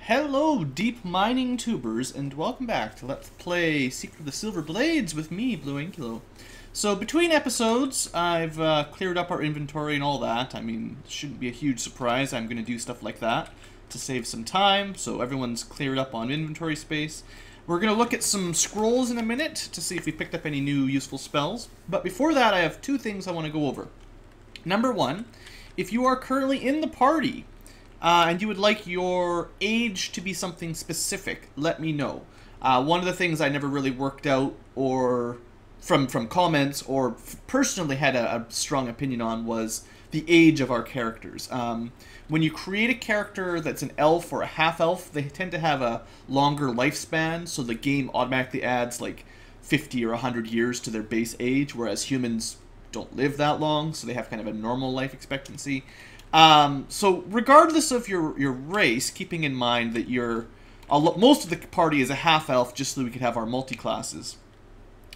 Hello, deep mining tubers, and welcome back to Let's Play Secret of the Silver Blades with me, BlueAnkylo. So, between episodes, I've cleared up our inventory and all that. I mean, it shouldn't be a huge surprise. I'm going to do stuff like that to save some time, so everyone's cleared up on inventory space. We're going to look at some scrolls in a minute to see if we picked up any new useful spells. But before that, I have two things I want to go over. Number one, if you are currently in the party, and you would like your age to be something specific, let me know. One of the things I never really worked out or from comments or personally had a strong opinion on was the age of our characters. When you create a character that's an elf or a half-elf, they tend to have a longer lifespan, so the game automatically adds like 50 or 100 years to their base age, whereas humans don't live that long, so they have kind of a normal life expectancy. So regardless of your race, keeping in mind that most of the party is a half-elf just so we could have our multi-classes.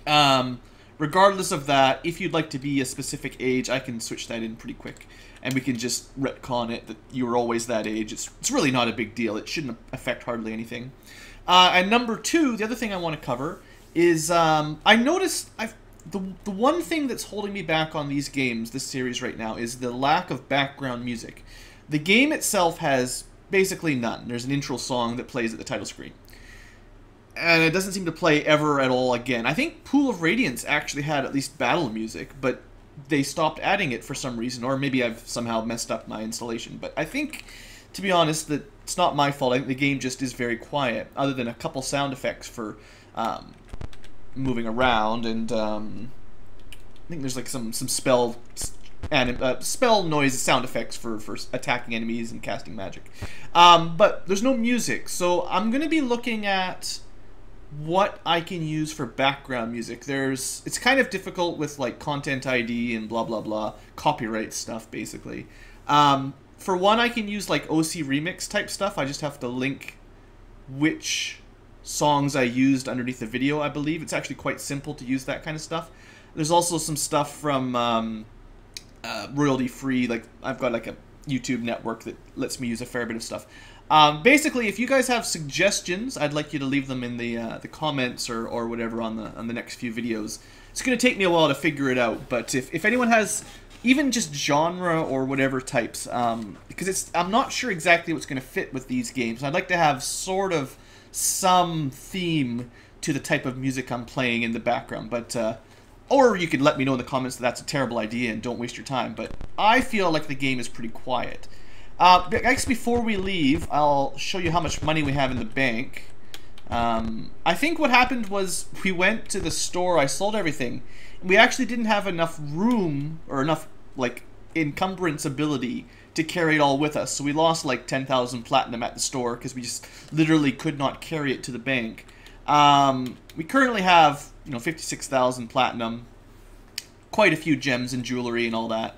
Regardless of that, if you'd like to be a specific age, I can switch that in pretty quick. And we can just retcon it that you were always that age. It's really not a big deal. It shouldn't affect hardly anything. And number two, the other thing I want to cover is I noticed the one thing that's holding me back on these games, this series right now, is the lack of background music. The game itself has basically none. There's an intro song that plays at the title screen. And it doesn't seem to play ever at all again. I think Pool of Radiance actually had at least battle music, but they stopped adding it for some reason, or maybe I've somehow messed up my installation. But I think, to be honest, that it's not my fault. I think the game just is very quiet, other than a couple sound effects for moving around, and I think there's like some spell noise sound effects for attacking enemies and casting magic. But there's no music, so I'm going to be looking at what I can use for background music. It's kind of difficult with like content ID and blah blah blah, copyright stuff basically. For one, I can use like OC remix type stuff. I just have to link which songs I used underneath the video, I believe. It's actually quite simple to use that kind of stuff. There's also some stuff from royalty free, like I've got like a YouTube network that lets me use a fair bit of stuff. Basically, if you guys have suggestions, I'd like you to leave them in the comments or whatever on the next few videos. It's going to take me a while to figure it out, but if anyone has even just genre or whatever types, because I'm not sure exactly what's going to fit with these games. I'd like to have sort of some theme to the type of music I'm playing in the background, but or you could let me know in the comments that that's a terrible idea and don't waste your time, but I feel like the game is pretty quiet. I guess before we leave, I'll show you how much money we have in the bank. I think what happened was we went to the store, I sold everything, and we actually didn't have enough room or enough like encumbrance ability to carry it all with us, so we lost like 10,000 platinum at the store because we just literally could not carry it to the bank. We currently have 56,000 platinum, quite a few gems and jewelry and all that.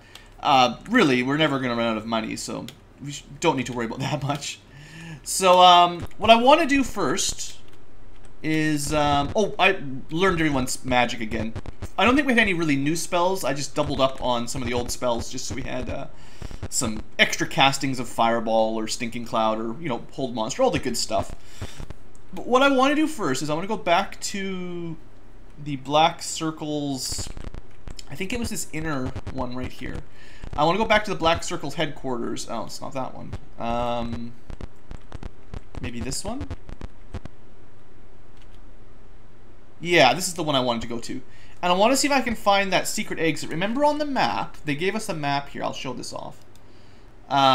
Really, we're never going to run out of money, so we don't need to worry about that much. So what I want to do first is oh, I learned everyone's magic again. I don't think we had any really new spells. I just doubled up on some of the old spells just so we had some extra castings of Fireball or Stinking Cloud or, Hold Monster, all the good stuff. But what I want to do first is I want to go back to the Black Circle's, I think it was this inner one right here. I want to go back to the Black Circle's headquarters. Oh, it's not that one. Maybe this one? Yeah, this is the one I wanted to go to. And I want to see if I can find that secret exit. Remember on the map, they gave us a map here. I'll show this off.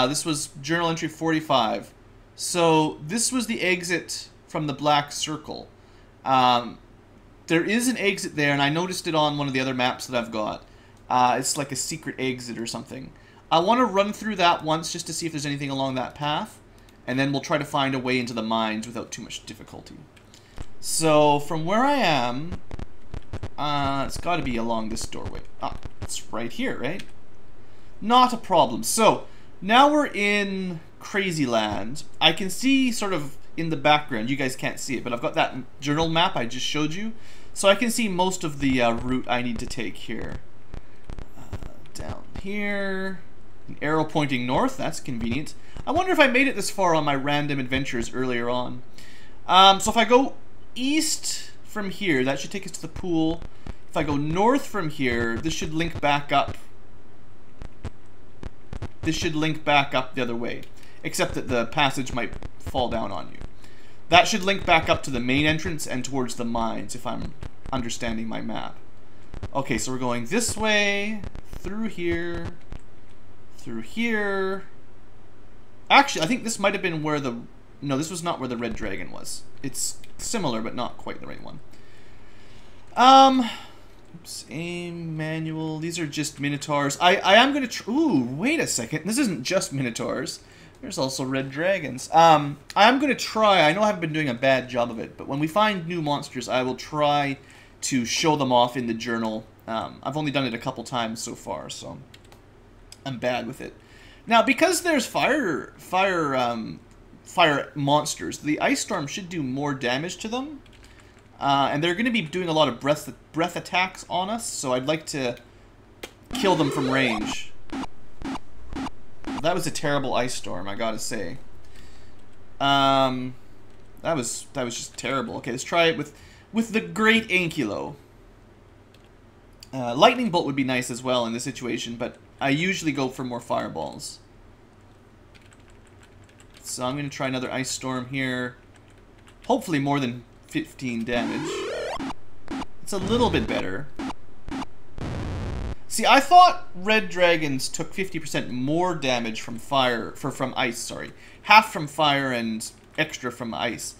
This was journal entry 45. So this was the exit from the Black Circle. There is an exit there, and I noticed it on one of the other maps that I've got. It's like a secret exit or something. I want to run through that once just to see if there's anything along that path, and then we'll try to find a way into the mines without too much difficulty. So from where I am, it's got to be along this doorway. Ah, it's right here, right? Not a problem. So now we're in Crazy Land. I can see sort of in the background, you guys can't see it, but I've got that journal map I just showed you, so I can see most of the route I need to take here. Down here, An arrow pointing north, that's convenient. I wonder if I made it this far on my random adventures earlier on. So if I go east from here, that should take us to the pool. If I go north from here, this should link back up. This should link back up the other way. Except that the passage might fall down on you. That should link back up to the main entrance and towards the mines, if I'm understanding my map. Okay, so we're going this way, through here, through here. Actually, I think this might have been where the... No, this was not where the red dragon was. It's similar, but not quite the right one. Oops, aim, manual. These are just minotaurs. I am going to... Ooh, wait a second. This isn't just minotaurs. There's also red dragons. I am going to try... I know I haven't been doing a bad job of it, but when we find new monsters, I will try to show them off in the journal. I've only done it a couple times so far, so I'm bad with it. Now, because there's fire monsters, the ice storm should do more damage to them, and they're going to be doing a lot of breath attacks on us. So I'd like to kill them from range. That was a terrible ice storm, I gotta say. That was just terrible. Okay, let's try it with the great Ankylo. Lightning bolt would be nice as well in this situation, but I usually go for more fireballs. So I'm going to try another ice storm here. Hopefully more than 15 damage. It's a little bit better. See, I thought red dragons took 50% more damage from from ice, sorry. Half from fire and extra from ice.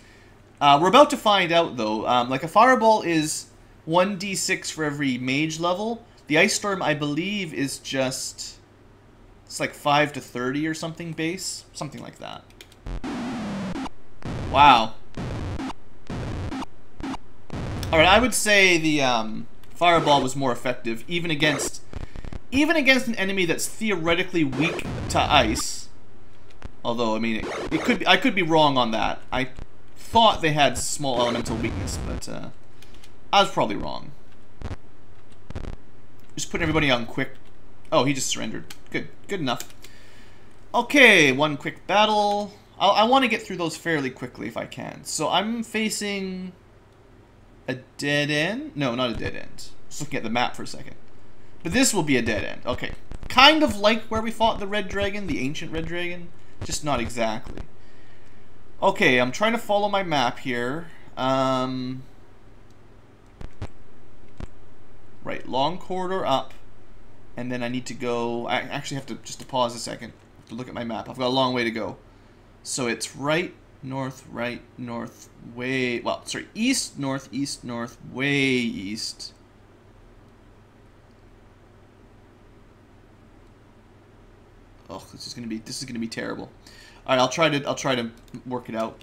We're about to find out, though. Like, a fireball is 1d6 for every mage level. The ice storm, I believe, is just... It's like 5 to 30 or something base. Something like that. Wow. Alright, I would say the fireball was more effective, even against an enemy that's theoretically weak to ice. Although, I mean, it could be, I could be wrong on that. I thought they had small elemental weakness, but I was probably wrong. Just putting everybody on quick. Oh, he just surrendered. Good enough. Okay, one quick battle. I want to get through those fairly quickly if I can. So I'm facing a dead end. No, not a dead end. Just looking at the map for a second. But this will be a dead end. Okay. Kind of like where we fought the red dragon, the ancient red dragon. Just not exactly. Okay, I'm trying to follow my map here. Right, long corridor up. And then I need to go... I actually have to just to pause a second to look at my map. I've got a long way to go. So it's right, north, way... Well, sorry, east, north, way east. Oh, this is gonna be terrible. All right, I'll try to work it out.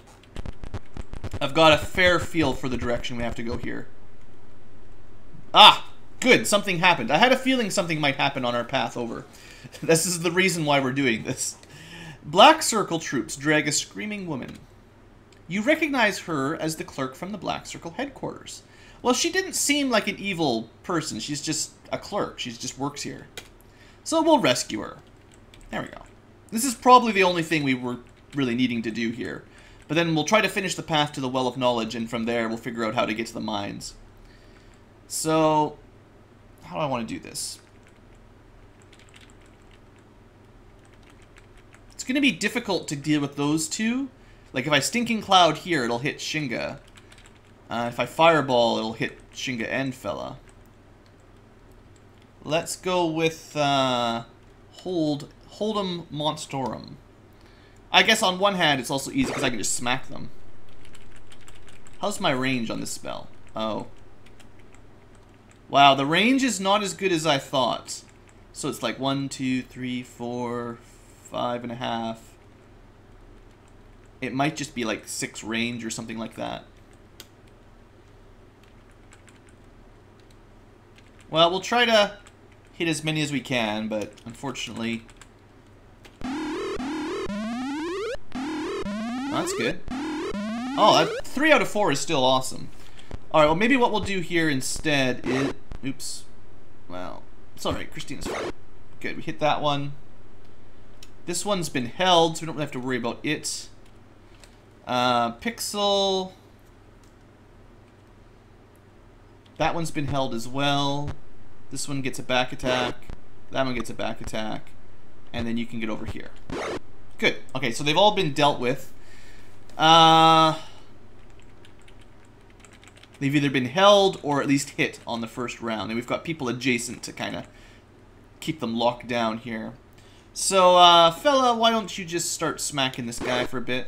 I've got a fair feel for the direction we have to go here. Ah, good, something happened. I had a feeling something might happen on our path over. This is the reason why we're doing this. Black Circle troops drag a screaming woman. You recognize her as the clerk from the Black Circle headquarters. Well, she didn't seem like an evil person. She's just a clerk. She just works here. So we'll rescue her. There we go. This is probably the only thing we were really needing to do here. But then we'll try to finish the path to the Well of Knowledge, and from there we'll figure out how to get to the mines. So, how do I want to do this? It's going to be difficult to deal with those two. Like, if I Stinking Cloud here, it'll hit Shinga. If I Fireball, it'll hit Shinga and Fella. Let's go with Hold'em Monstorum. I guess on one hand, it's also easy because I can just smack them. How's my range on this spell? Oh. Wow, the range is not as good as I thought. So it's like 1, 2, 3, 4, 5.5. It might just be like 6 range or something like that. Well, we'll try to hit as many as we can, but unfortunately... Oh, that's good. Oh, 3 out of 4 is still awesome. Alright, well maybe what we'll do here instead is... Oops. Well, it's alright, Christina's fine. Good, we hit that one. This one's been held, so we don't really have to worry about it. Pixel. That one's been held as well. This one gets a back attack. That one gets a back attack. And then you can get over here. Good. Okay, so they've all been dealt with. They've either been held or at least hit on the first round. And we've got people adjacent to kind of keep them locked down here. So, fella, why don't you just start smacking this guy for a bit?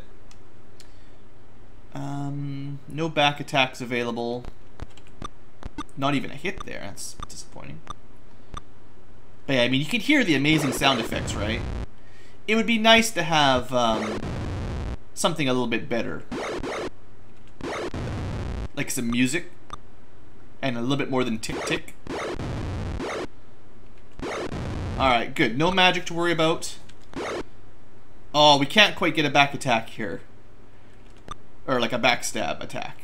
No back attacks available. Not even a hit there. That's disappointing. But yeah, I mean, you can hear the amazing sound effects, right? It would be nice to have something a little bit better. Like some music. And a little bit more than tick-tick. Alright, good. No magic to worry about. Oh, we can't quite get a back attack here. Or like a backstab attack.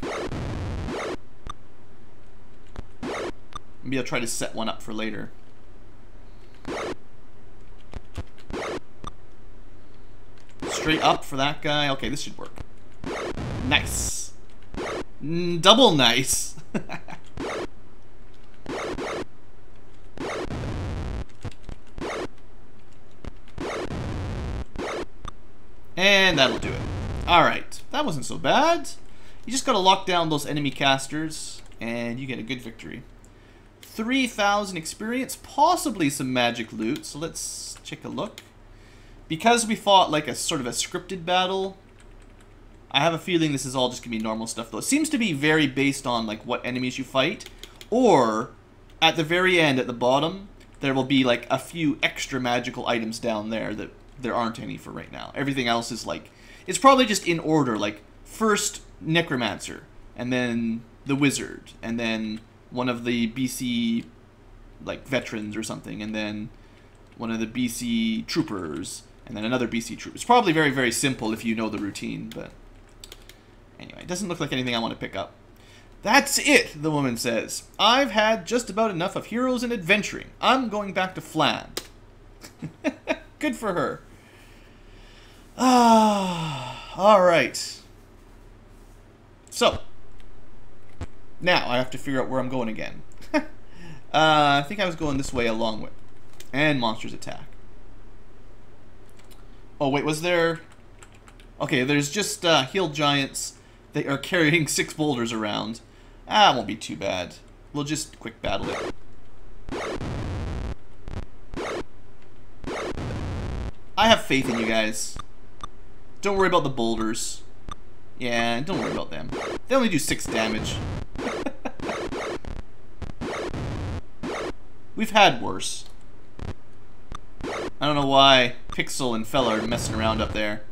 Maybe I'll try to set one up for later. Straight up for that guy. Okay, this should work. Nice. Double nice. And that'll do it. Alright, that wasn't so bad. You just gotta lock down those enemy casters, and you get a good victory. 3,000 experience, possibly some magic loot, so let's take a look. Because we fought like a sort of a scripted battle, I have a feeling this is all just gonna be normal stuff though. It seems to be very based on like what enemies you fight, or at the very end, at the bottom, there will be like a few extra magical items down there that there aren't any for right now. Everything else is like, it's probably just in order, like first Necromancer, and then the Wizard, and then one of the BC like veterans or something, and then one of the BC troopers, and then another BC trooper. It's probably very, very simple if you know the routine, but anyway, it doesn't look like anything I want to pick up. That's it, the woman says. I've had just about enough of heroes and adventuring. I'm going back to Flan. Good for her. Alright. So, now I have to figure out where I'm going again. I think I was going this way a long way. And monsters attack. Oh, wait, was there... Okay, there's just healed giants. They are carrying 6 boulders around. Ah, it won't be too bad. We'll just quick battle it. I have faith in you guys. Don't worry about the boulders. Yeah, don't worry about them. They only do 6 damage. We've had worse. I don't know why Pixel and Fella are messing around up there.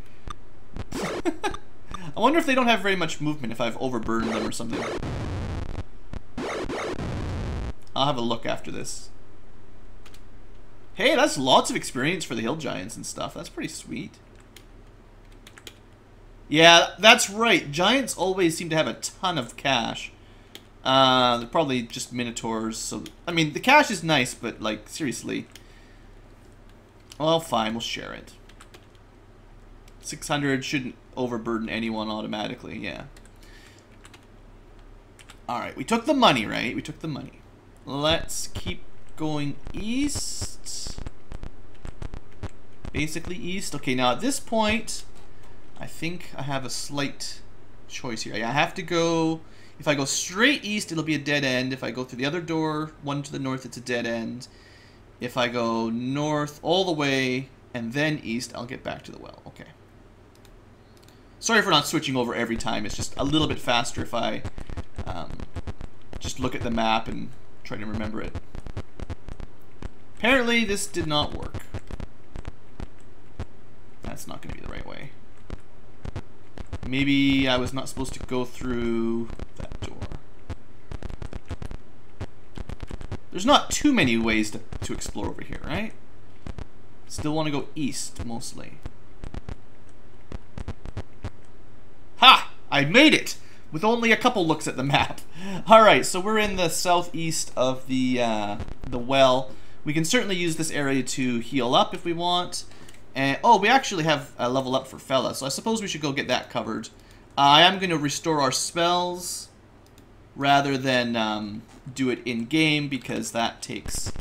I wonder if they don't have very much movement, if I've overburdened them or something. I'll have a look after this. Hey, that's lots of experience for the hill giants and stuff. That's pretty sweet. Yeah, that's right. Giants always seem to have a ton of cash. They're probably just minotaurs, so... I mean, the cash is nice, but, like, seriously. Well, fine, we'll share it. 600 shouldn't overburden anyone automatically, yeah. Alright, we took the money, right? We took the money. Let's keep going east. Basically east. Okay, now at this point, I think I have a slight choice here. I have to go... If I go straight east, it'll be a dead end. If I go through the other door, one to the north, it's a dead end. If I go north all the way and then east, I'll get back to the well. Okay. Sorry for not switching over every time. It's just a little bit faster if I just look at the map and try to remember it. Apparently, this did not work. That's not going to be the right way. Maybe I was not supposed to go through that door. There's not too many ways to explore over here, right? Still want to go east, mostly. Ha! I made it! With only a couple looks at the map. Alright, so we're in the southeast of the well. We can certainly use this area to heal up if we want. And oh, we actually have a level up for Fella, so I suppose we should go get that covered. I am going to restore our spells rather than do it in-game, because that takes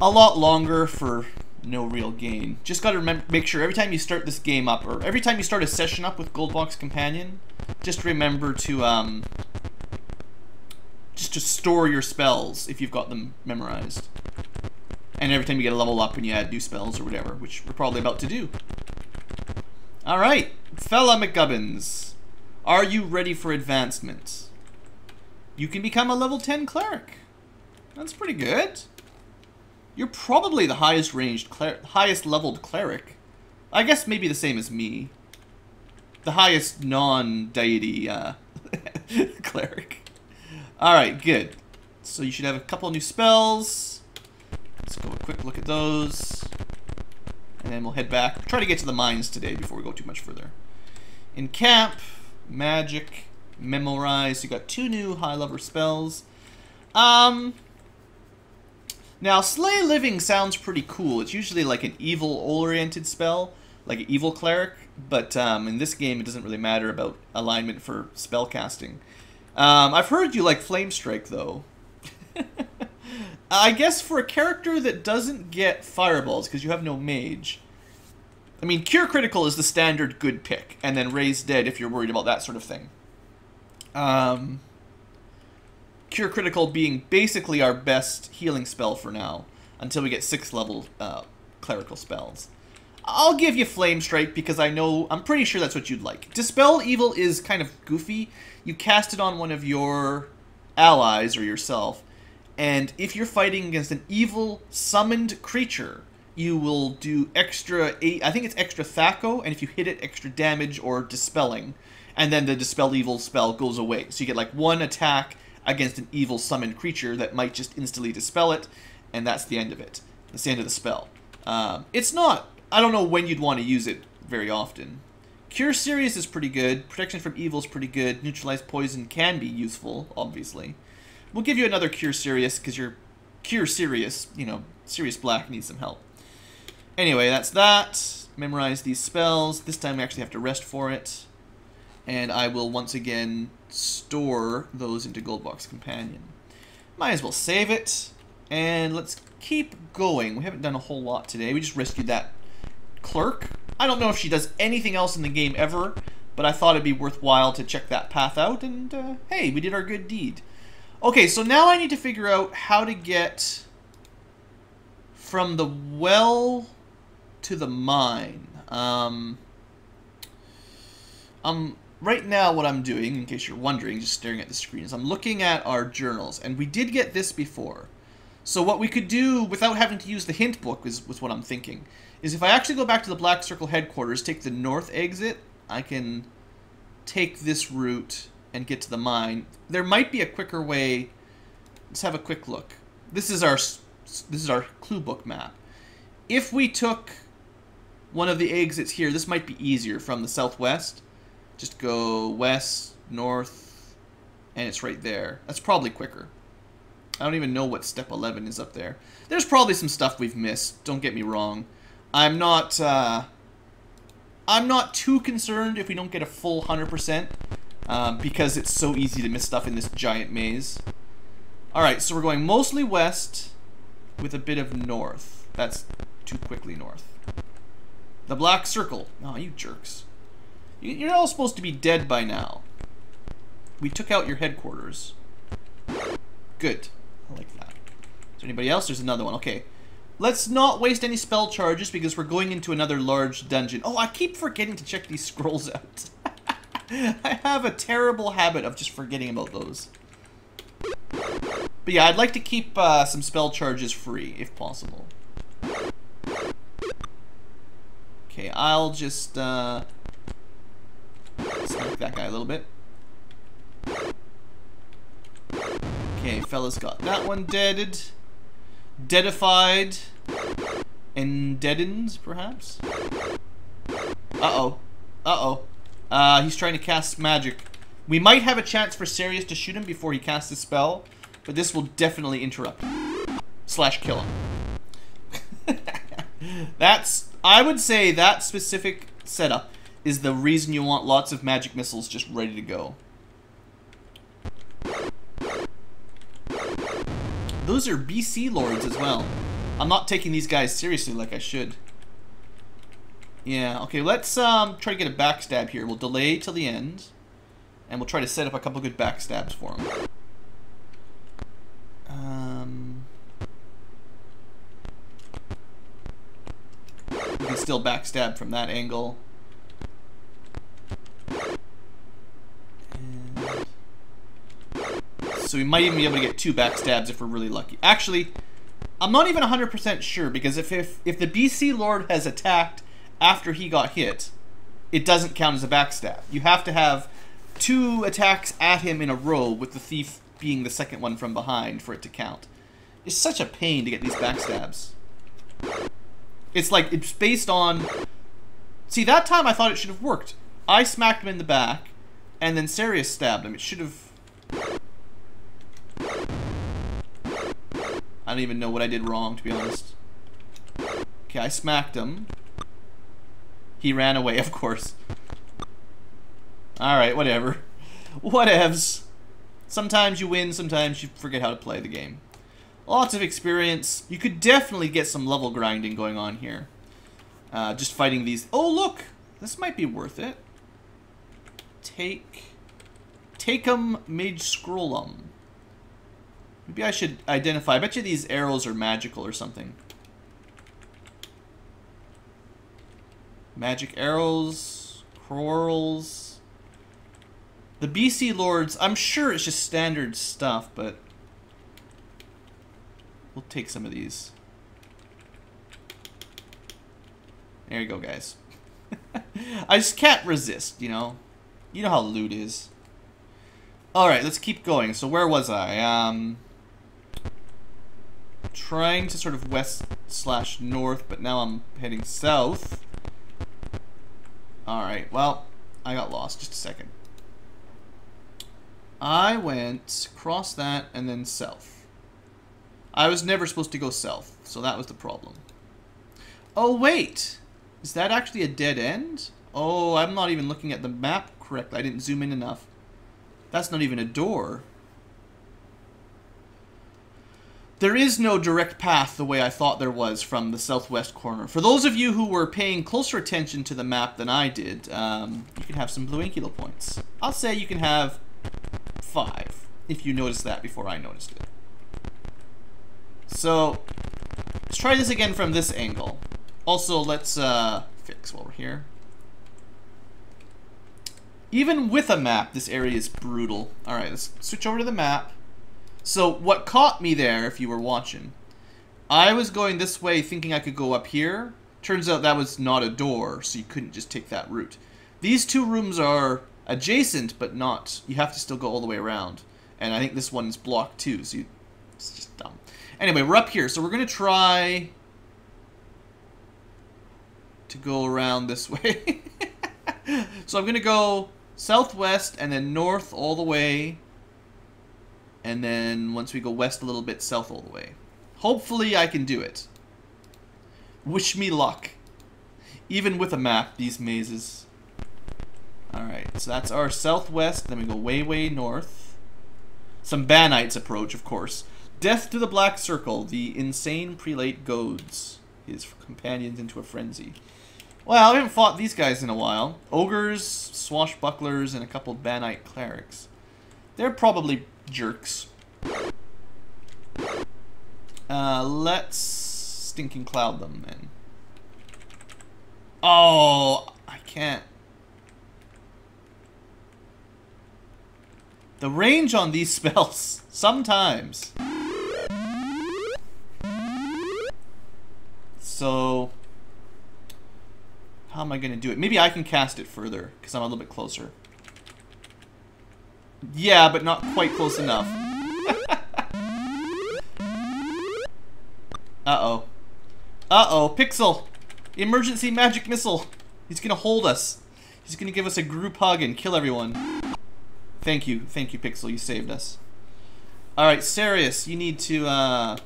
a lot longer for no real gain. Just got to make sure every time you start this game up, or every time you start a session up with Goldbox Companion, just remember to just to store your spells if you've got them memorized. And every time you get a level up and you add new spells or whatever, which we're probably about to do. Alright, Fella McGubbins, are you ready for advancement? You can become a level 10 cleric. That's pretty good. You're probably the highest ranged, highest leveled cleric. I guess maybe the same as me. The highest non-deity cleric. Alright, good. So you should have a couple new spells. Let's go a quick look at those. And then we'll head back. Try to get to the mines today before we go too much further. In camp, magic, memorize. You got 2 new high-level spells. Now, Slay Living sounds pretty cool. It's usually like an evil-oriented spell, like an evil cleric. But in this game, it doesn't really matter about alignment for spell casting. I've heard you like Flame Strike, though. I guess for a character that doesn't get fireballs, because you have no mage. I mean, Cure Critical is the standard good pick, and then Raise Dead if you're worried about that sort of thing. Cure Critical being basically our best healing spell for now, until we get 6th level clerical spells. I'll give you Flame Strike because I'm pretty sure that's what you'd like. Dispel Evil is kind of goofy. You cast it on one of your allies or yourself, and if you're fighting against an evil summoned creature, you will do extra, I think it's extra Thaco, and if you hit it, extra damage or dispelling, and then the Dispel Evil spell goes away. So you get like 1 attack against an evil summoned creature that might just instantly dispel it, and that's the end of it. That's the end of the spell. It's not, I don't know when you'd want to use it very often. Cure Serious is pretty good. Protection from Evil is pretty good. Neutralize Poison can be useful, obviously. We'll give you another Cure Serious because you're Cure Serious. You know, Sirius Black needs some help. Anyway, that's that. Memorize these spells. This time we actually have to rest for it. And I will once again store those into Goldbox Companion. Might as well save it. And let's keep going. We haven't done a whole lot today. We just rescued that clerk. I don't know if she does anything else in the game ever, but I thought it'd be worthwhile to check that path out, and hey, we did our good deed. Okay, so now I need to figure out how to get from the well to the mine. Right now what I'm doing, in case you're wondering, just staring at the screen, is I'm looking at our journals, and we did get this before. So what we could do, without having to use the hint book, was what I'm thinking, is if I actually go back to the Black Circle headquarters, take the north exit, I can take this route and get to the mine. There might be a quicker way. Let's have a quick look. This is our clue book map. If we took one of the exits here, this might be easier from the southwest. Just go west, north, and it's right there. That's probably quicker. I don't even know what step 11 is up there. There's probably some stuff we've missed, don't get me wrong. I'm not too concerned if we don't get a full 100%, because it's so easy to miss stuff in this giant maze. Alright, so we're going mostly west with a bit of north. That's too quickly north. The Black Circle. Oh, you jerks. You're all supposed to be dead by now. We took out your headquarters. Good. I like that. Is there anybody else? There's another one. Okay. Let's not waste any spell charges because we're going into another large dungeon. Oh, I keep forgetting to check these scrolls out. I have a terrible habit of just forgetting about those. But yeah, I'd like to keep some spell charges free, if possible. Okay, I'll just smack that guy a little bit. Okay, fella's got that one deaded. Deadified. And deadened, perhaps? Uh-oh. Uh-oh. He's trying to cast magic. We might have a chance for Sirius to shoot him before he casts his spell, but this will definitely interrupt him. / kill him. That's I would say that specific setup is the reason you want lots of magic missiles just ready to go. Those are BC lords as well. I'm not taking these guys seriously like I should. Yeah, okay, let's try to get a backstab here. We'll delay till the end, and we'll try to set up a couple good backstabs for him. We can still backstab from that angle. And so we might even be able to get 2 backstabs if we're really lucky. Actually, I'm not even 100% sure, because if the BC Lord has attacked after he got hit, it doesn't count as a backstab. You have to have 2 attacks at him in a row, with the thief being the second one from behind for it to count. It's such a pain to get these backstabs. It's like, it's based on... See, that time I thought it should have worked. I smacked him in the back, and then Sirius stabbed him. It should have... I don't even know what I did wrong, to be honest. Okay, I smacked him. He ran away, of course. Alright, whatever. Whatevs. Sometimes you win, sometimes you forget how to play the game. Lots of experience. You could definitely get some level grinding going on here. Just fighting these... Oh, look! This might be worth it. Take-em Mage Scrollum. Maybe I should identify. I bet you these arrows are magical or something. Magic arrows, quarrels. The BC Lords, I'm sure it's just standard stuff, but we'll take some of these. There you go, guys. I just can't resist, you know? You know how loot is. Alright, let's keep going. So where was I? Trying to sort of west/north, but now I'm heading south. Alright, well, I got lost. Just a second. I went across that and then south. I was never supposed to go south, so that was the problem. Oh, wait! Is that actually a dead end? Oh, I'm not even looking at the map correctly. I didn't zoom in enough. That's not even a door. There is no direct path the way I thought there was from the southwest corner. For those of you who were paying closer attention to the map than I did, you can have some BlueAnkylo points. I'll say you can have 5, if you noticed that before I noticed it. So, let's try this again from this angle. Also, let's fix while we're here. Even with a map, this area is brutal. Alright, let's switch over to the map. So, what caught me there, if you were watching, I was going this way thinking I could go up here. Turns out that was not a door, so you couldn't just take that route. These 2 rooms are adjacent, but not. You have to still go all the way around. And I think this one's blocked too, so it's just dumb. Anyway, we're up here, so we're going to try to go around this way. So I'm going to go southwest and then north all the way. And then once we go west a little bit, south all the way. Hopefully I can do it. Wish me luck. Even with a map, these mazes. Alright, so that's our southwest. Then we go way, way north. Some Samba Knights approach, of course. Death to the Black Circle. The insane prelate goads his companions into a frenzy. Well, I haven't fought these guys in a while. Ogres, swashbucklers, and a couple of Samba Knight clerics. They're probably jerks. Let's stinking cloud them then. Oh, I can't. The range on these spells, sometimes. So, how am I going to do it? Maybe I can cast it further, because I'm a little bit closer. Yeah, but not quite close enough. Uh-oh. Uh-oh, Pixel! Emergency magic missile! He's gonna hold us. He's gonna give us a group hug and kill everyone. Thank you, Pixel, you saved us. Alright, Sirius, you need to,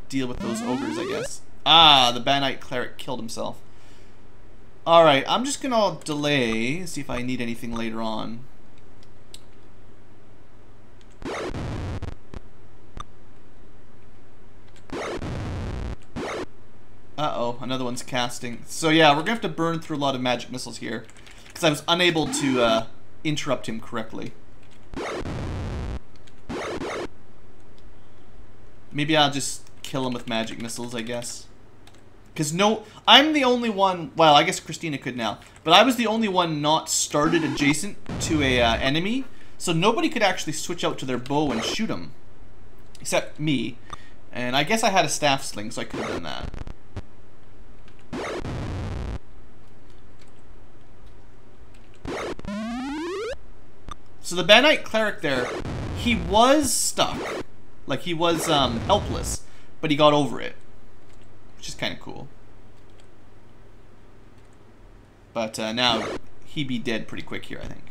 deal with those ogres, I guess. Ah, the Samba Knight cleric killed himself. Alright, I'm just gonna delay, see if I need anything later on. Uh-oh, another one's casting. So yeah, we're gonna have to burn through a lot of magic missiles here, because I was unable to interrupt him correctly. Maybe I'll just kill him with magic missiles, I guess. Because I'm the only one, well, I guess Christina could now, but I was the only one not started adjacent to a enemy, so nobody could actually switch out to their bow and shoot him. Except me. And I guess I had a staff sling, so I could have done that. So the Samba Knight cleric there, he was stuck. Like, he was helpless, but he got over it. Which is kind of cool. But now, he'd be dead pretty quick here, I think.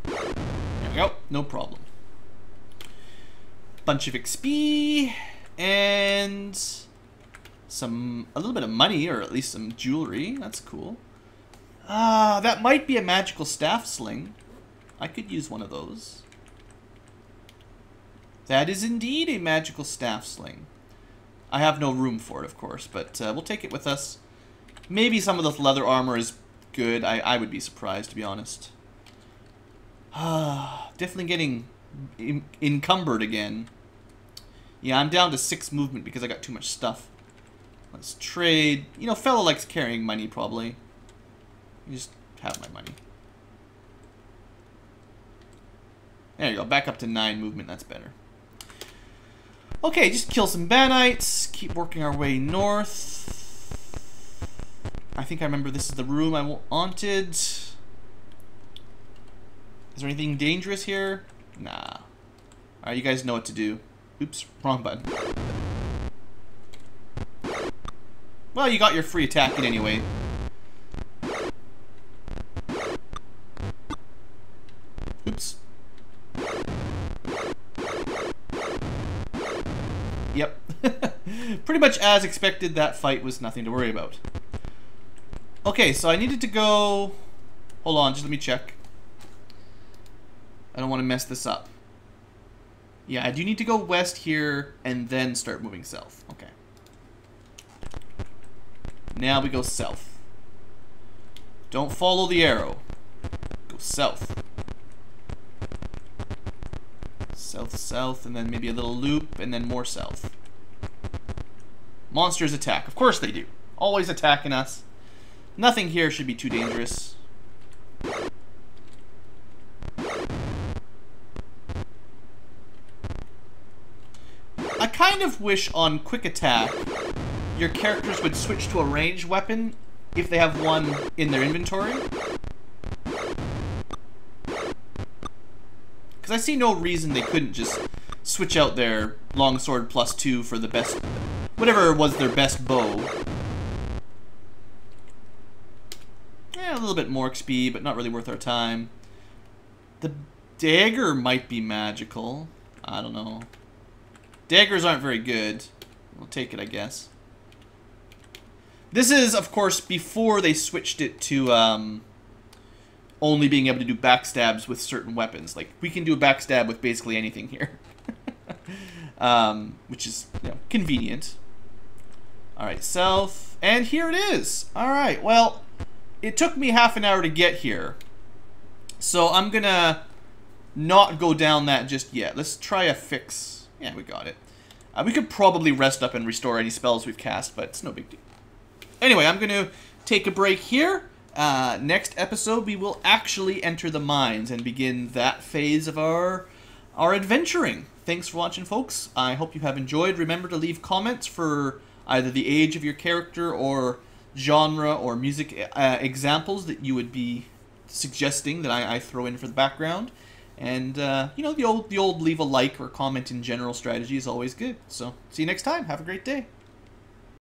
There we go, no problem. Bunch of XP, and a little bit of money, or at least some jewelry. That's cool. That might be a magical staff sling. I could use one of those. That is indeed a magical staff sling. I have no room for it, of course, but we'll take it with us. Maybe some of the leather armor is good. I would be surprised, to be honest. Definitely getting encumbered again. Yeah, I'm down to 6 movement because I got too much stuff. Let's trade. You know, fella likes carrying money, probably. You just have my money. There you go, back up to 9 movement, that's better. Okay, just kill some Samba Knights, keep working our way north. I think I remember this is the room I wanted. Is there anything dangerous here? Nah. Alright, you guys know what to do. Oops, wrong button. Well, you got your free attack in anyway. Oops. Yep. Pretty much as expected, that fight was nothing to worry about. Okay, so I needed to go... Hold on, just let me check. I don't want to mess this up. Yeah, I do need to go west here and then start moving south. Okay. Now we go south. Don't follow the arrow. Go south. South, south, and then maybe a little loop, and then more south. Monsters attack. Of course they do. Always attacking us. Nothing here should be too dangerous. I kind of wish on quick attack your characters would switch to a ranged weapon if they have one in their inventory. Because I see no reason they couldn't just switch out their longsword +2 for the best, whatever was their best bow. Yeah, a little bit more XP, but not really worth our time. The dagger might be magical. I don't know. Daggers aren't very good. We'll take it, I guess. This is, of course, before they switched it to only being able to do backstabs with certain weapons. Like, we can do a backstab with basically anything here. Which is, you know, convenient. Alright, south. And here it is. Alright, well, it took me half an hour to get here. So I'm gonna not go down that just yet. Let's try a fix. Yeah, we got it. We could probably rest up and restore any spells we've cast, but it's no big deal. Anyway, I'm going to take a break here. Next episode, we will actually enter the mines and begin that phase of our adventuring. Thanks for watching, folks. I hope you have enjoyed. Remember to leave comments for either the age of your character or genre or music examples that you would be suggesting that I throw in for the background. And, you know, the old leave a like or comment in general strategy is always good. So, see you next time. Have a great day.